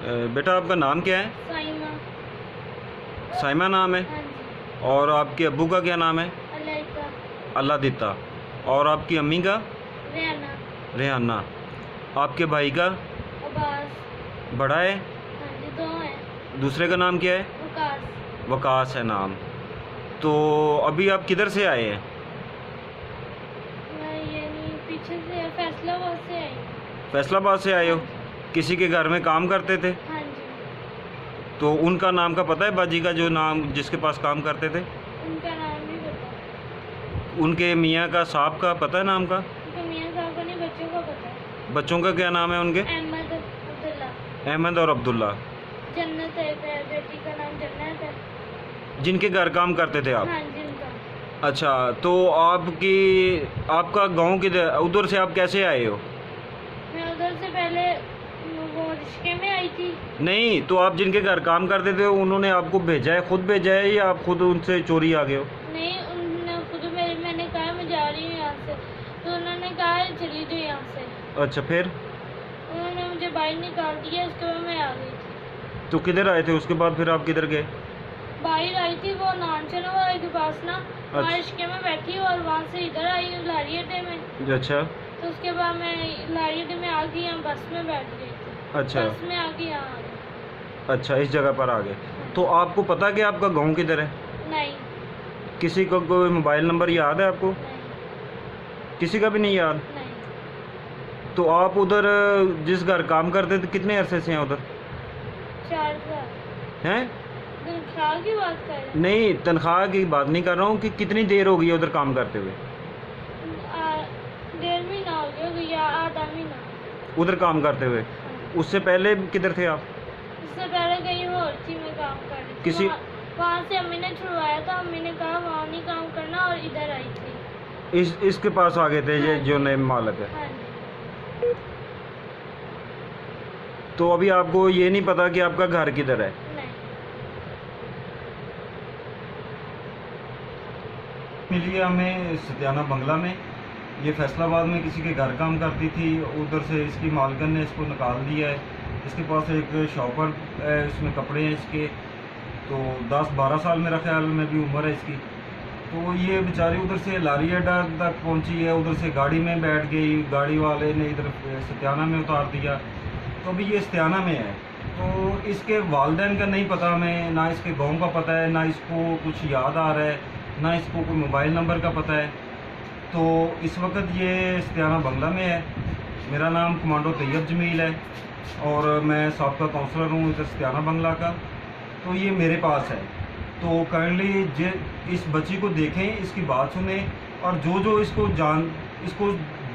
बेटा आपका नाम क्या है? साइमा। साइमा नाम है। हाँ जी। और आपके अब्बू का क्या नाम है? अलाइका। अल्लाह दिता। और आपकी अम्मी का? रेहाना। रेहाना। आपके भाई का? अब्बास। बड़ा है? हाँ जी, दो हैं। दूसरे का नाम क्या है? वकास। वकास है नाम। तो अभी आप किधर से आए हैं? मैं ये नहीं, पीछे से फैसलाबाद से आई हूँ। फैसलाबाद से आए हो? किसी के घर में काम करते थे? हाँ जी। तो उनका नाम का पता है बाजी का, जो नाम जिसके पास काम करते थे? उनका नाम नहीं पता। उनके मियाँ का, साहब का पता है नाम का? उनका मियाँ साहब का नहीं, बच्चों का पता है। बच्चों का क्या नाम है उनके? अहमद, अब्दुल्ला। अहमद और अब्दुल्ला। जन्नत है, बेटी का नाम जन्नत है। जिनके घर काम करते थे आप? हाँ जी, उनका। अच्छा, तो आपका गांव किधर, उधर से आप कैसे आए हो? मैं उधर से पहले वो रिश्के में आई थी। नहीं, तो आप जिनके घर काम करते थे उन्होंने आपको भेजा है, खुद भेजा है, या आप खुद उनसे चोरी आ गए हो? नहीं, उन्होंने खुद मैंने कहा मैं जा रही हूँ यहाँ से, तो उन्होंने कहा चली जाओ यहाँ से। अच्छा, फिर? उन्होंने मुझे बाहर निकाल दिया, उसके बाद मैं आ गई थी। तो किधर आए थे उसके बाद, फिर आप किधर गए? बाहर आई थी वो नानचना वाले के पास ना, वहाँ अच्छा। रिश्के में बैठी और वहाँ से इधर आई हूँ लारी अड्डे में। अच्छा। तो उसके बाद मैं लारी अड्डे में आ गई, यहाँ बस में बैठ गई थी। अच्छा। बस में आ गई, यहाँ आ गई। अच्छा, इस जगह पर आ गए। तो आपको पता कि आपका गांव किधर है? नहीं। किसी को कोई मोबाइल नंबर याद है आपको? नहीं। किसी का भी नहीं याद? नहीं। तो आप उधर जिस घर काम करते थे कितने अरसे से हैं उधर? 4 साल। हैं? तनख्वाह की बात कर रहे हैं? नहीं, तनख्वाह की बात नहीं कर रहा हूँ, कि कितनी देर हो गई है उधर काम करते हुए? 1.5 महीना हो गया, या आधा महीना। उधर काम करते हुए? उससे पहले किधर थे आप? उससे पहले कहीं और थी, मैं काम कर रही थी। किसी वहाँ से अम्मी ने छुड़वाया था, अम्मी ने कहा वहाँ नहीं काम करना, और इधर आई थी। इसके पास आ गए थे, ये हाँ जो जी। नए मालिक है? हाँ जी। तो अभी आपको ये नहीं पता कि आपका घर किधर है? नहीं। मिली हमें सत्याना बंगला में। ये फैसलाबाद में किसी के घर काम करती थी, उधर से इसकी मालकन ने इसको निकाल दिया है। इसके पास एक शॉपर है, इसमें कपड़े हैं इसके। तो 10-12 साल मेरा ख्याल में भी उम्र है इसकी। तो ये बेचारी उधर से लारी अड्डा तक पहुंची है, उधर से गाड़ी में बैठ गई, गाड़ी वाले ने इधर सत्याना में उतार दिया। तो अभी ये सत्याना में है। तो इसके वालिदैन का नहीं पता हमें, ना इसके गाँव का पता है, ना इसको कुछ याद आ रहा है, ना इसको कोई मोबाइल नंबर का पता है। तो इस वक्त ये सत्याना बंगला में है। मेरा नाम कमांडो तैयब जमील है और मैं साबका काउंसलर हूँ इधर सत्याना बंगला का। तो ये मेरे पास है। तो काइंडली इस बच्ची को देखें, इसकी बात सुने, और जो इसको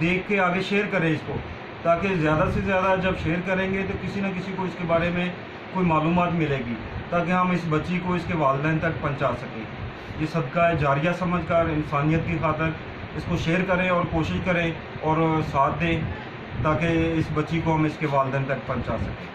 देख के आगे शेयर करें इसको, ताकि ज़्यादा से ज़्यादा जब शेयर करेंगे तो किसी न किसी को इसके बारे में कोई मालूमात मिलेगी, ताकि हम इस बच्ची को इसके वालिदैन तक पहुंचा सकें। ये सदका है जारिया समझकर, इंसानियत की खातिर इसको शेयर करें और कोशिश करें और साथ दें, ताकि इस बच्ची को हम इसके वालिदैन तक पहुंचा सकें।